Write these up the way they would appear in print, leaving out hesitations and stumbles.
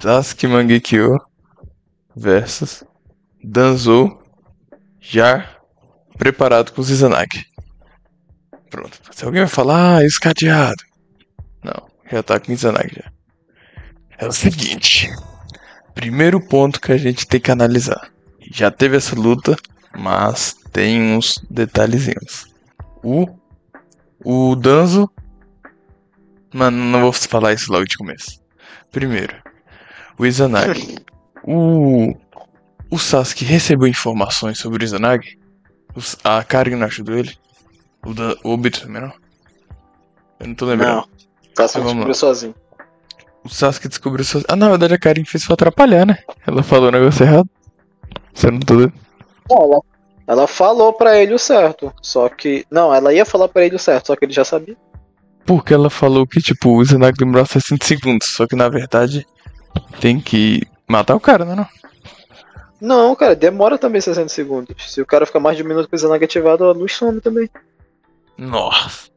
Sasuke Mangekyo versus Danzo já preparado com o Izanagi. Pronto. Se alguém vai falar, escadeado. Não, já tá com o Izanagi já. É o seguinte. Primeiro ponto que a gente tem que analisar. Já teve essa luta, mas tem uns detalhezinhos. O Danzo... Mano, não vou falar isso logo de começo. Primeiro, o Izanagi. O Sasuke recebeu informações sobre o Izanagi? A Karin não ajudou ele? O Obito também não? Eu não tô lembrando. Não, o Sasuke Então, vamos descobriu lá. sozinho. O Sasuke descobriu sozinho. Ah, na verdade a Karin fez pra atrapalhar, né? Ela falou o negócio errado. Você não tá doido? Não, ela falou pra ele o certo, só que... Não, ela ia falar pra ele o certo, só que ele já sabia. Porque ela falou que, tipo, o Izanagi demorou 60 segundos. Só que, na verdade, tem que matar o cara, né? Não? Não, cara, demora também 60 segundos. Se o cara ficar mais de um minuto com o Izanagi ativado, a luz some também. Nossa.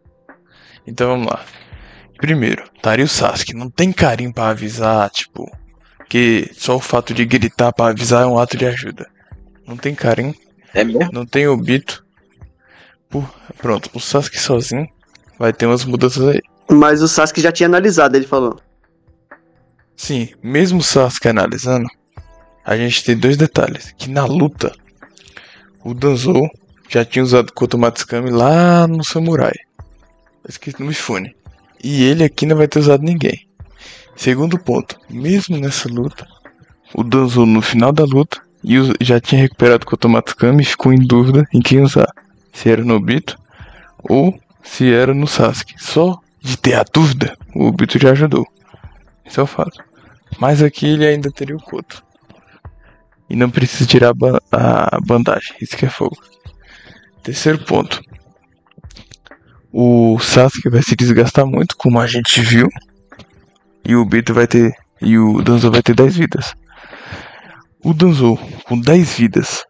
Então, vamos lá. Primeiro, estaria o Sasuke. Não tem carinho pra avisar, tipo... Que só o fato de gritar pra avisar é um ato de ajuda. Não tem carinho. É mesmo? Não tem Obito. Pronto, o Sasuke sozinho vai ter umas mudanças aí. Mas o Sasuke já tinha analisado, ele falou. Sim, mesmo o Sasuke analisando, a gente tem dois detalhes. Que na luta, o Danzo já tinha usado Kotomatsukami lá no Samurai. Eu esqueci no Mifune. E ele aqui não vai ter usado ninguém. Segundo ponto, mesmo nessa luta, o Danzo no final da luta já tinha recuperado Kotomatsukami e ficou em dúvida em quem usar. Se era no Obito ou se era no Sasuke. Só de ter a dúvida, o Obito já ajudou. Esse é o fato. Mas aqui ele ainda teria o Koto. E não precisa tirar a bandagem. Isso que é fogo. Terceiro ponto. O Sasuke vai se desgastar muito, como a gente viu. E o Obito vai ter... E o Danzo vai ter 10 vidas. O Danzo com 10 vidas,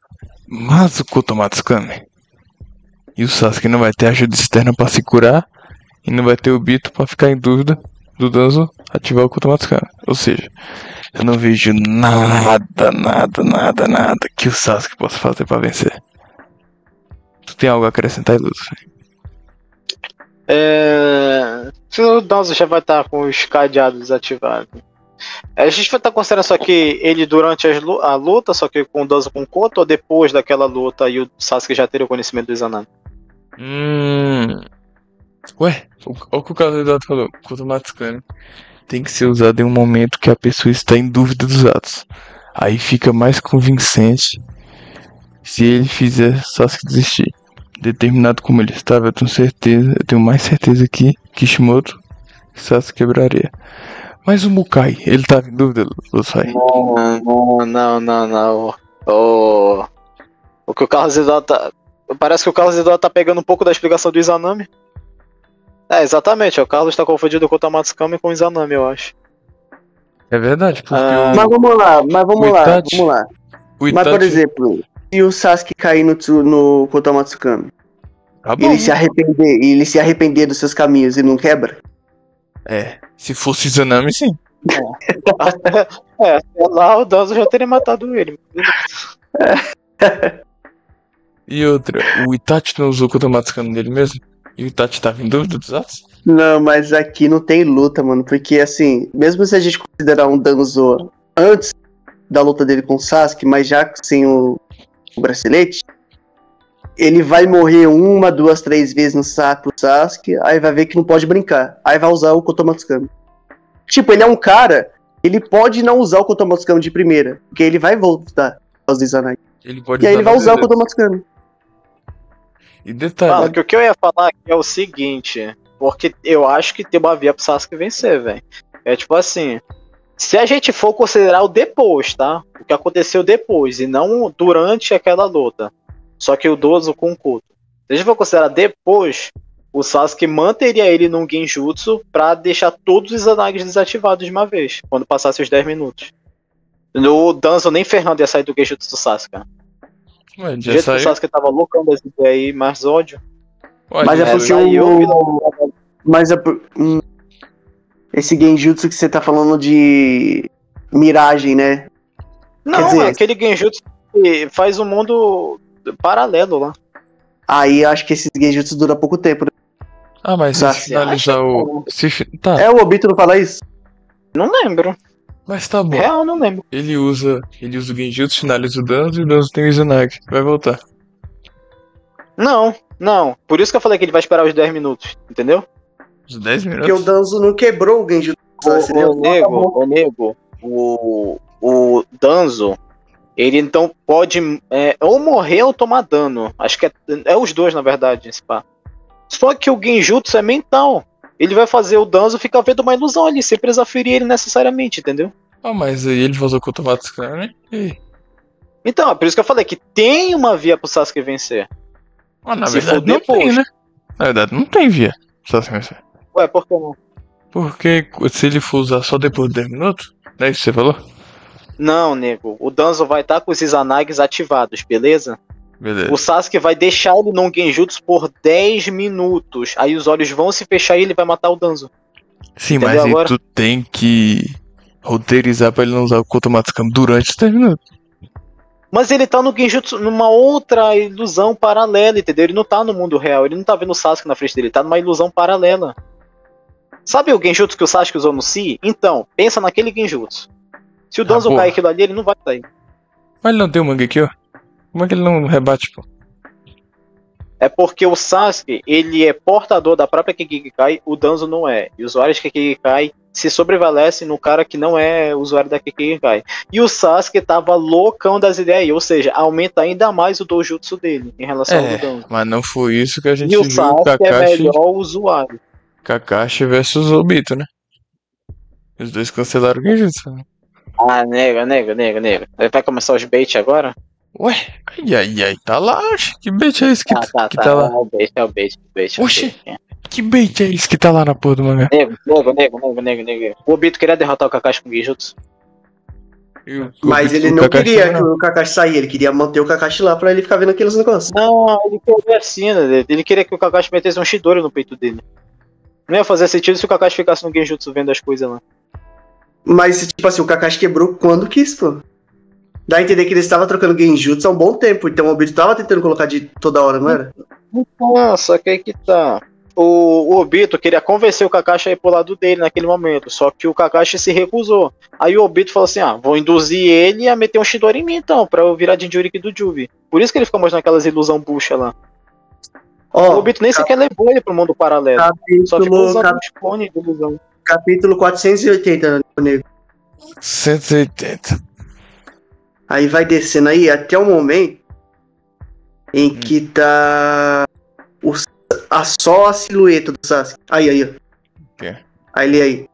mas o Kotomatsukami. E o Sasuke não vai ter ajuda externa pra se curar. E não vai ter o Obito pra ficar em dúvida do Danzo ativar o Kotomatsukami. Ou seja, eu não vejo nada que o Sasuke possa fazer pra vencer. Tu tem algo a acrescentar aí, Lúcio? Se o Danzo já vai estar com os cadeados desativados. A gente vai estar considerando só que ele durante a luta, só que com o Danzo com o Koto, ou depois daquela luta e o Sasuke já teria o conhecimento do Izanami? Ué, olha o que o Kazedado falou. Kotomatsukami tem que ser usado em um momento que a pessoa está em dúvida dos atos. Aí fica mais convincente se ele fizer Sasuke desistir. Determinado como ele estava, eu tenho mais certeza que Kishimoto Sasuke quebraria. Mas o Mukai, ele tava em dúvida, Lusai? Não. O que o Carlos Eduardo tá... Parece que o Carlos Eduardo tá pegando um pouco da explicação do Izanami. É, exatamente. O Carlos tá confundindo o Kotomatsukami com o Izanami, eu acho. É verdade, porque Mas vamos lá. o Itachi... Mas, por exemplo, se o Sasuke cair no Kotomatsukami, Tá bom, ele se arrepender dos seus caminhos e não quebra? É, se fosse Izanami, sim. Sei lá, o Danzo já teria matado ele. E outra, o Itachi não usou o Kotomatsukami dele mesmo? E o Itachi tava em dúvida dos atos? Não, mas aqui não tem luta, mano. Porque, assim, mesmo se a gente considerar um Danzo antes da luta dele com o Sasuke, mas já sem o bracelete, ele vai morrer 1, 2, 3 vezes no saco do Sasuke, aí vai ver que não pode brincar. Aí vai usar o Kotomatsukami. Tipo, ele é um cara, ele pode não usar o Kotomatsukami de primeira, porque ele vai voltar aos Izanagi. E aí ele vai usar o Kotomatsukami. E detalhe... Mano, que o que eu ia falar aqui é o seguinte, porque eu acho que tem uma via pro Sasuke vencer, velho. É tipo assim, se a gente for considerar o depois, tá? O que aconteceu depois, e não durante aquela luta. Só que o Danzo com o Koto. Se a gente for considerar depois, o Sasuke manteria ele num Genjutsu pra deixar todos os Izanags desativados de uma vez, quando passasse os 10 minutos. No Danzo nem Fernando ia sair do Genjutsu do Sasuke, cara. Ué, Do jeito que o Sasuke tava loucando esse ideia aí, mais ódio. Ué, Mas é porque saiu, esse Genjutsu que você tá falando de miragem, né? Não, dizer- é aquele Genjutsu que faz um mundo paralelo lá. Aí eu acho que esses genjutsu duram pouco tempo, né? Ah, mas Tá. se finalizar o. Tá, É, o Obito não fala isso? Não lembro. mas tá bom. Real, não lembro. Ele usa o Genjutsu, finaliza o Danzo e o Danzo tem o Izanagi. Vai voltar. Não. Por isso que eu falei que ele vai esperar os 10 minutos, entendeu? Uns 10 Porque o minutos. Danzo não quebrou o genjutsu. O nego, o Danzo, ele então pode ou morrer ou tomar dano. Acho que é os dois, na verdade, esse pá. Só que o Genjutsu é mental. Ele vai fazer o Danzo ficar vendo uma ilusão ali, sem precisar ferir ele necessariamente, entendeu? Ah, mas aí ele vazou com o Tomatsuka, E aí? Então, é por isso que eu falei que tem uma via pro Sasuke vencer. Ah, na Se verdade for não depois. tem, né? Na verdade não tem via. Só assim, assim. Ué, por que não? Porque se ele for usar só depois de 10 minutos, não é isso que você falou? Não, nego. O Danzo vai estar com os Izanags ativados, beleza? Beleza. O Sasuke vai deixar ele num Genjutsu por 10 minutos. Aí os olhos vão se fechar e ele vai matar o Danzo. Sim, entendeu mas aí agora? tu tem que roteirizar pra ele não usar o Kotomatsukami durante os 10 minutos. Mas ele tá no Genjutsu, numa outra ilusão paralela, entendeu? Ele não tá no mundo real, ele não tá vendo o Sasuke na frente dele, ele tá numa ilusão paralela. Sabe o Genjutsu que o Sasuke usou no Si? Então, pensa naquele Genjutsu. Se o Danzo porra. cair aquilo ali, ele não vai sair. Mas ele não tem o Mangekyo? Como é que ele não rebate, pô? É porque o Sasuke, ele é portador da própria Kekikai, o Danzo não é. E os usuários de Kekikai se sobrevalecem no cara que não é usuário da Kekikai. E o Sasuke tava loucão das ideias aí, ou seja, aumenta ainda mais o dojutsu dele em relação ao do Danzo. Mas não foi isso que a gente E o viu o Sasuke é Kakashi, melhor usuário. Kakashi versus Obito, né? Os dois cancelaram o Genjutsu. Né? Ah, nega. Vai começar os bait agora? Ué, ai, tá lá, oxe. Que bait é esse que tá lá? É o bait. Oxi. Que bait é esse que tá lá na porra do mangá? Nego. O Obito queria derrotar o Kakashi com Genjutsu. Mas ele não queria que o Kakashi saísse, ele queria manter o Kakashi lá pra ele ficar vendo aqueles negócios. Não, ele queria assim, né? Ele queria que o Kakashi metesse um Chidori no peito dele. Não ia fazer sentido se o Kakashi ficasse no Genjutsu vendo as coisas lá. Mas, tipo assim, o Kakashi quebrou quando quis, pô. Dá a entender que ele estava trocando Genjutsu há um bom tempo, então o Obito tava tentando colocar de toda hora, não era? Só que aí que tá. O Obito queria convencer o Kakashi a ir pro lado dele naquele momento, só que o Kakashi se recusou. Aí o Obito falou assim, vou induzir ele a meter um Chidori em mim então, pra eu virar Jinchuriki do Jubi. Por isso que ele ficou mostrando aquelas ilusão bucha lá. Ó, O Obito nem sequer levou ele pro mundo paralelo. Só ficou capítulo, usando os clones de ilusão. capítulo 480, nego. 180. Aí vai descendo aí até o momento em que tá só a silhueta do Sasuke. Aí, ó. Ok. Aí, lê aí.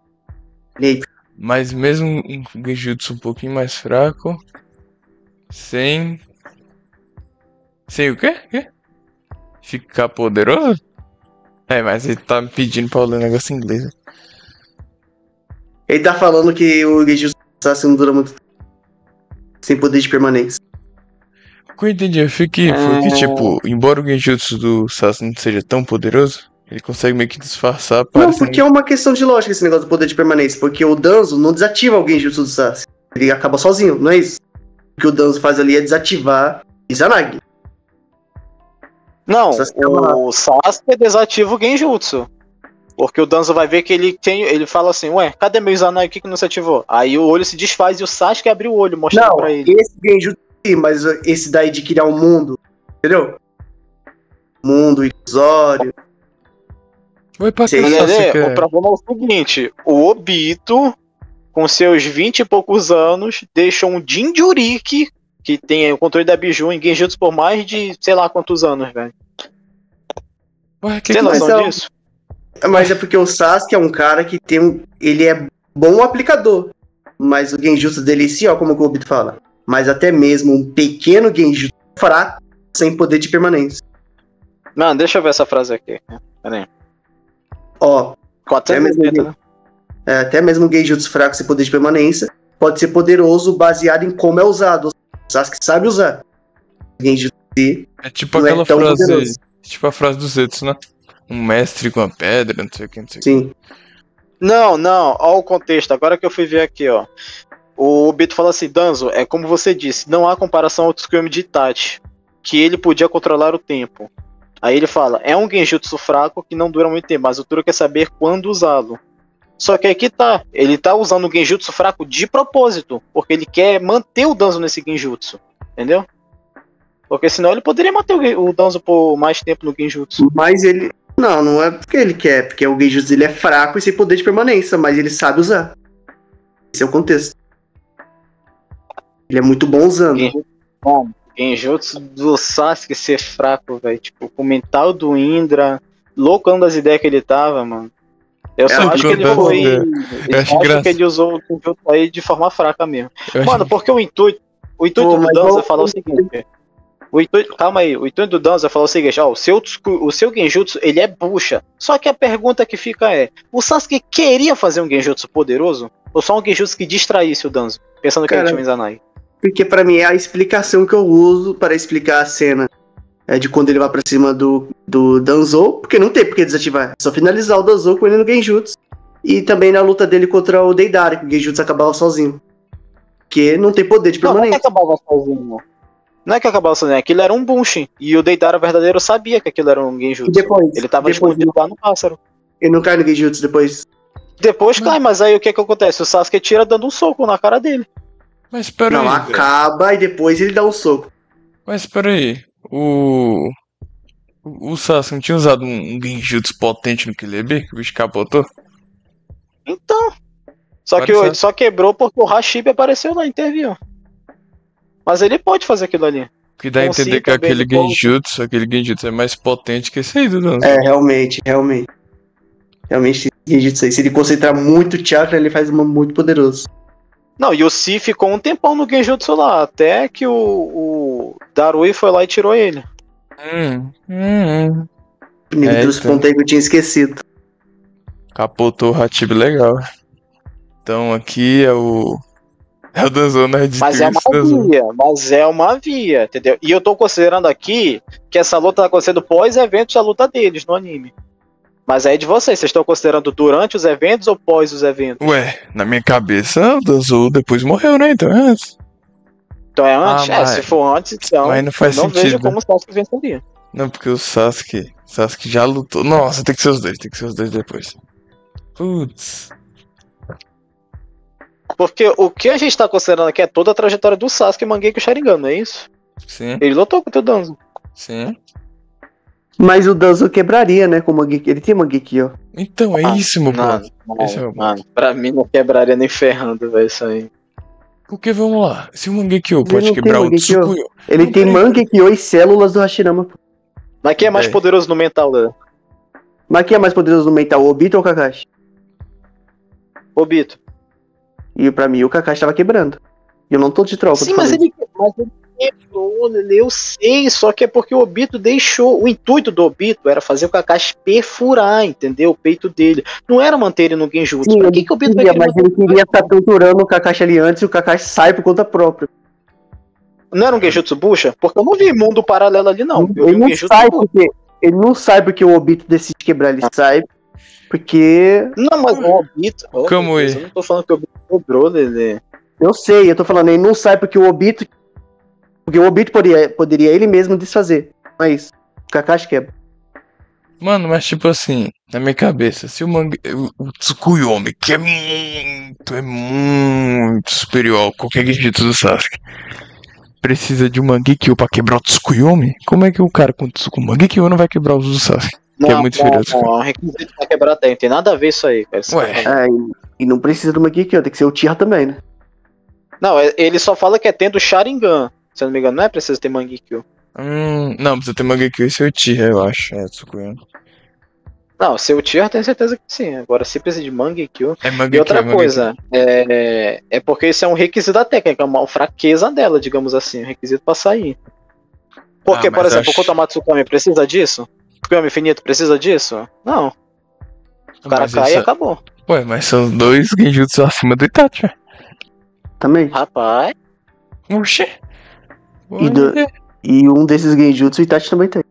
Lê aí. Mas mesmo um Genjutsu um pouquinho mais fraco, sem o quê? Ficar poderoso? Mas ele tá me pedindo pra eu ler um negócio em inglês. Né? Ele tá falando que o Genjutsu do Sasuke não dura muito tempo. Sem poder de permanência. O que eu entendi foi que, tipo, embora o Genjutsu do Sasuke não seja tão poderoso, ele consegue meio que disfarçar Não, parecendo... porque é uma questão de lógica esse negócio do poder de permanência. Porque o Danzo não desativa o Genjutsu do Sasuke. Ele acaba sozinho, não é isso? O que o Danzo faz ali é desativar Izanagi. Não, o Sasuke desativa o Genjutsu. Porque o Danzo vai ver que ele fala assim, cadê meu Izanagi, o que não se ativou? Aí o olho se desfaz e o Sasuke abre o olho, mostrando pra ele. Esse Genjutsu sim, mas esse daí de criar um mundo, entendeu? Mundo ilusório. Vai pra que O problema é o seguinte, o Obito, com seus 20 e poucos anos, deixou um Jinchuriki, que tem o controle da Biju em Genjutsu por mais de sei lá quantos anos, velho. Tem noção disso? Mas é porque o Sasuke é um cara que ele é bom aplicador. Mas o Genjutsu dele, sim, ó, como o Obito fala. Mas até mesmo um pequeno Genjutsu fraco, sem poder de permanência. Não, deixa eu ver essa frase aqui. Pera aí. Ó, 480, né? Até mesmo um Genjutsu fraco sem poder de permanência pode ser poderoso baseado em como é usado. O Sasuke sabe usar. O Genjutsu é tipo não aquela é tão frase, poderoso. tipo a frase do Zetsu, né? Um mestre com a pedra, não sei o que, não sei o que. Sim. Não, ó o contexto, agora que eu fui ver aqui, ó. O Obito fala assim, Danzo, é como você disse, não há comparação ao Tsukuyomi de Itachi, que ele podia controlar o tempo. Aí ele fala, é um genjutsu fraco que não dura muito tempo, mas o Turo quer saber quando usá-lo. Só que aqui tá, ele tá usando o genjutsu fraco de propósito, porque ele quer manter o Danzo nesse genjutsu, entendeu? Porque senão ele poderia manter o Danzo por mais tempo no genjutsu. Mas ele... Não é porque ele quer, porque o genjutsu ele é fraco e sem poder de permanência, mas ele sabe usar. Esse é o contexto. Ele é muito bom usando. Genjutsu do Sasuke ser fraco, velho. Tipo, com o mental do Indra, loucão das ideias que ele tava, mano. Eu só acho que ele foi. Eu acho que ele usou o Genjutsu aí de forma fraca mesmo. Mano, porque o intuito do Danzo é falar o seguinte. Calma aí, o intuito do Danzo é falar o seguinte, ó, o seu Genjutsu, ele é bucha. Só que a pergunta que fica é, o Sasuke queria fazer um Genjutsu poderoso? Ou só um Genjutsu que distraísse o Danzo? Pensando que ele tinha um Izanagi. Porque pra mim é a explicação que eu uso para explicar a cena de quando ele vai pra cima do Danzo, porque não tem por que desativar. É só finalizar o Danzo com ele no Genjutsu. E também na luta dele contra o Deidara, que o Genjutsu acabava sozinho. Porque não tem poder de permanência. Não é que acabava sozinho, não é que acabava sozinho, aquilo era um Bunshin. E o Deidara verdadeiro sabia que aquilo era um Genjutsu. E depois, ele tava escondido lá no pássaro. Ele não cai no Genjutsu depois? Depois cai, mas aí o que acontece? O Sasuke tira dando um soco na cara dele. Mas peraí. Não, acaba e depois ele dá um soco. Mas peraí. O Sasuke não tinha usado um genjutsu potente no Killer Bee, que o bicho capotou? Então. Só que ele só quebrou porque o Hashibe apareceu lá, interviu. Mas ele pode fazer aquilo ali. Que dá a entender que aquele genjutsu é mais potente que esse aí do Danzo. É, realmente. Realmente, genjutsu aí, se ele concentrar muito chakra, ele faz muito poderoso. Não, e o Si ficou um tempão no genjutsu lá, até que o Darui foi lá e tirou ele. Me trouxe ponto aí que eu tinha esquecido. Capotou o Hashibe legal. Então aqui é o Danzo, né? Mas é uma via, entendeu? E eu tô considerando aqui que essa luta tá acontecendo pós-eventos da luta deles no anime. Mas aí é de vocês estão considerando durante os eventos ou pós os eventos? Ué, na minha cabeça o Danzo depois morreu, né? Então é antes. Então é antes? Se for antes, então mas não faz sentido, vejo como o Sasuke venceria. Não, porque o Sasuke já lutou. Nossa, tem que ser os dois depois. Putz. Porque o que a gente tá considerando aqui é toda a trajetória do Sasuke, Mangekyou e Sharingan, não é isso? Sim. Ele lutou contra o Danzo. Sim. Mas o Danzo quebraria, né? Com o Mangekyou. Ele tem Mangekyou. Então, é isso, meu ponto. Mano, pra mim não quebraria nem ferrando, velho, isso aí. Porque, vamos lá, se o Mangekyou pode quebrar o Tsukuyomi... Ele tem Mangekyou e células do Hashirama. Mas quem é mais poderoso no mental, né? Mas quem é mais poderoso no mental, o Obito ou o Kakashi? Obito. E pra mim o Kakashi tava quebrando. E eu não tô de troca. Sim, mas ele quebrou, eu sei, só que é porque o Obito deixou. O intuito do Obito era fazer o Kakashi perfurar, entendeu? O peito dele. Não era manter ele no Genjutsu. Sim, que o Obito queria, mas ele queria estar torturando o Kakashi ali antes e o Kakashi sai por conta própria. Não era um Genjutsu Bucha? Porque eu não vi mundo paralelo ali, não. Ele não sai porque o Obito decide quebrar, ele sai porque... Não, mas o Obito... Como é? Eu não tô falando que o Obito quebrou, Lelê. Eu sei, eu tô falando, ele não sai porque o Obito... Porque o Obito poderia ele mesmo desfazer. Não é isso. O Kakashi quebra. Mano, mas tipo assim, na minha cabeça, se o Tsukuyomi, que é muito superior a qualquer genjutsu do Sasuke, precisa de um Mangekyou pra quebrar o Tsukuyomi, como é que o cara com o Mangekyou não vai quebrar os do Sasuke? Que é muito inferior. Não, é requisito pra quebrar tem nada a ver isso aí, cara. Ué. E não precisa do Mangekyou, tem que ser o Tira também, né? Não, ele só fala que é tendo Sharingan. Se eu não me engano, não é preciso ter Mangekyou. Não, precisa ter Mangekyou e seu Uchiha, eu acho. Tsukuyomi. Não, seu Uchiha eu tenho certeza que sim. Agora, se precisa de Mangekyou... Mangekyou. E outra coisa, é porque isso é um requisito da técnica, uma fraqueza dela, digamos assim, um requisito pra sair. Porque, por exemplo, o Kotomatsukami precisa disso? O Kami Infinito precisa disso? Não. O cara cai e acabou. Ué, mas são dois genjutsu acima do Itachi, velho. Também. Rapaz. Oxê. E um desses genjutsu o Itachi também tem.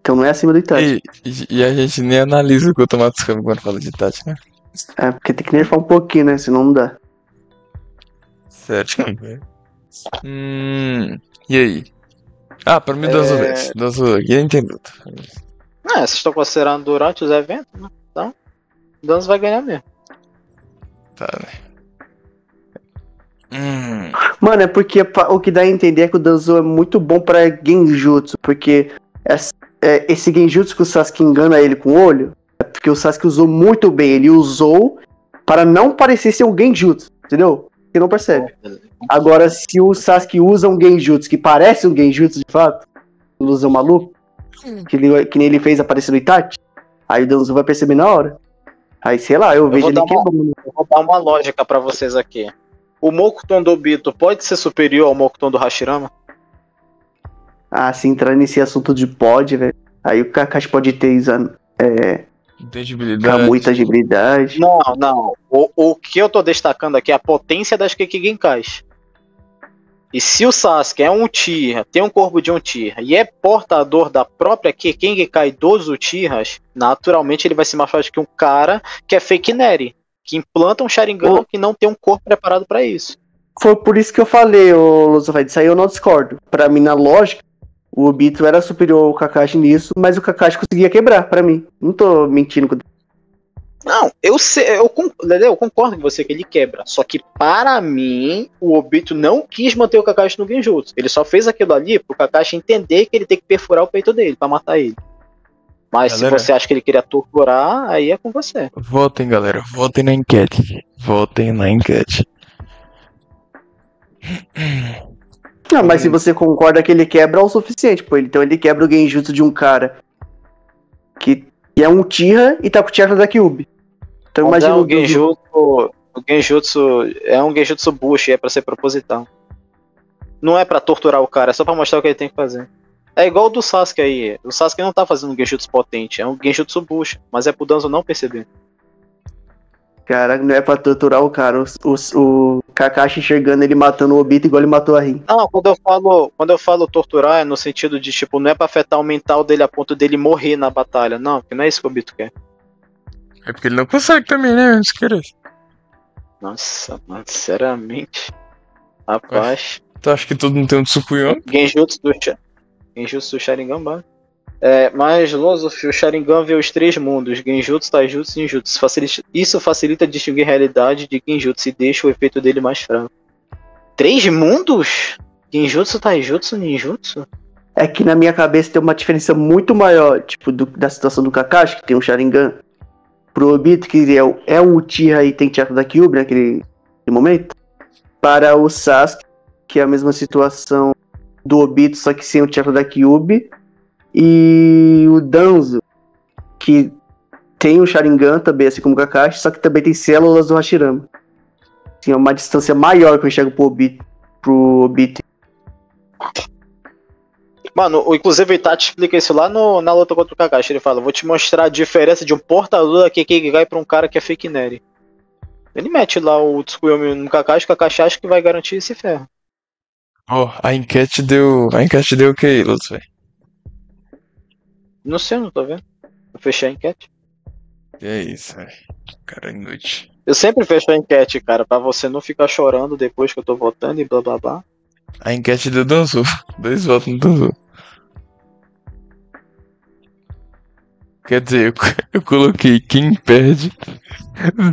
Então não é acima do Itachi. E a gente nem analisa o Kotomatsukami quando fala de Itachi, né? É, porque tem que nerfar um pouquinho, né? Senão não dá. Sério. E aí? Ah, pra mim Danzo vence. Danzo aqui não tem luta. Vocês estão considerando durante os eventos, né? Então, Danzo vai ganhar mesmo. Tá, né? Mano, é porque o que dá a entender é que o Danzo é muito bom pra Genjutsu, porque esse Genjutsu que o Sasuke engana ele com o olho, é porque o Sasuke usou muito bem, ele usou para não parecer ser um Genjutsu, entendeu? Você não percebe. Agora, se o Sasuke usa um Genjutsu que parece um Genjutsu de fato, ilusão maluca, que nem ele fez aparecer no Itachi, aí o Danzo vai perceber na hora. Aí, sei lá, eu vejo ele quebrando. Eu vou dar uma lógica pra vocês aqui. O Mokuton do Obito pode ser superior ao Mokuton do Hashirama? Ah, se entrar nesse assunto de pod, velho, aí o Kakashi pode ter Intangibilidade. muita agilidade. Não. O que eu tô destacando aqui é a potência das Genkais. E se o Sasuke é um Uchiha, tem um corpo de um Uchiha, e é portador da própria Genkai dos Uchihas, naturalmente ele vai ser mais forte que um cara que é fake Neri, que implanta um Sharingan que não tem um corpo preparado pra isso. Foi por isso que eu falei, ô Luzafed, isso aí eu não discordo. Pra mim, na lógica, o Obito era superior ao Kakashi nisso, mas o Kakashi conseguia quebrar, pra mim. Não tô mentindo com. Não, eu concordo com você que ele quebra. Só que, para mim, o Obito não quis manter o Kakashi no Genjutsu. Ele só fez aquilo ali pro Kakashi entender que ele tem que perfurar o peito dele pra matar ele. Mas galera, se você acha que ele queria torturar, aí é com você. Votem, galera. Votem na enquete. Votem na enquete. Não, mas se você concorda que ele quebra, é o suficiente, pô. Então ele quebra o Genjutsu de um cara que é um Uchiha e tá com o chakra da Kyuubi. Então imagina o Genjutsu é um Genjutsu Bushi, é pra ser proposital. Não é pra torturar o cara, é só pra mostrar o que ele tem que fazer. É igual o do Sasuke aí. O Sasuke não tá fazendo um Genjutsu potente, é um Genjutsu Bushi, mas é pro Danzo não perceber. Caraca, não é pra torturar o cara. O Kakashi enxergando ele matando o Obito igual ele matou a Rin. Não, quando eu falo torturar é no sentido de, tipo, não é pra afetar o mental dele a ponto dele morrer na batalha. Não, porque não é isso que o Obito quer. É porque ele não consegue também, né? Antes que era. Nossa, mano, sinceramente. Rapaz. Tu acha que todo mundo tem um Tsukuyomi? Genjutsu do Sharingan, mano. Mas, Lozofi, o Sharingan vê os 3 mundos, Genjutsu, Taijutsu e Ninjutsu. Isso facilita distinguir a realidade de Genjutsu e deixa o efeito dele mais fraco. 3 mundos? Genjutsu, Taijutsu, Ninjutsu? É que na minha cabeça tem uma diferença muito maior, tipo, da situação do Kakashi, que tem um Sharingan, pro Obito, que é um Uchiha e tem chakra da Kyuubi naquele momento, para o Sasuke, que é a mesma situação do Obito, só que sem o chakra da Kyuubi, e o Danzo, que tem o Sharingan também, assim como o Kakashi, só que também tem células do Hashirama. Assim, é uma distância maior que eu enxergo pro Obito. Mano, inclusive o Itachi explica isso lá na luta contra o Kakashi. Ele fala, vou te mostrar a diferença de um portador da Genkai pra um cara que é fake Neri. Ele mete lá o Tsukuyomi no Kakashi, o Kakashi acha que vai garantir esse ferro. A enquete deu o que aí, Lutz, velho? Não sei, não tô vendo. Eu fechei a enquete. E é isso, velho. Cara, inútil. Eu sempre fecho a enquete, cara, pra você não ficar chorando depois que eu tô votando e blá blá blá. A enquete deu Danzo. 2 votos no Danzo. Quer dizer, eu coloquei quem perde,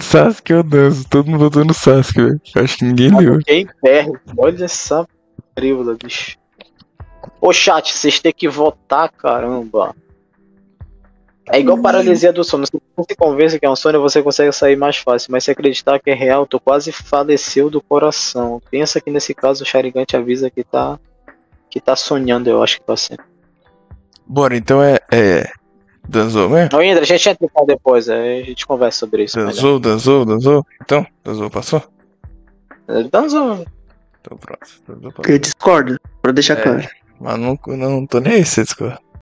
Sasuke ou Danzo. Todo mundo votou no Sasuke, velho. Acho que ninguém leu. Quem perde? Olha essa tríbula, bicho. Ô chat, vocês têm que votar, caramba. É igual paralisia do sono. Se você se convence que é um sonho, você consegue sair mais fácil. Mas se acreditar que é real, tu quase faleceu do coração. Pensa que nesse caso o Sharingan te avisa que tá sonhando, eu acho que tá sendo. Bora, então é Danzo mesmo? Ô Indra, a gente entra depois, aí a gente conversa sobre isso. Danzo. Então, Danzo passou? Danzo. Então pronto. Eu discordo, pra deixar claro. Mas não tô nem aí se você discorda.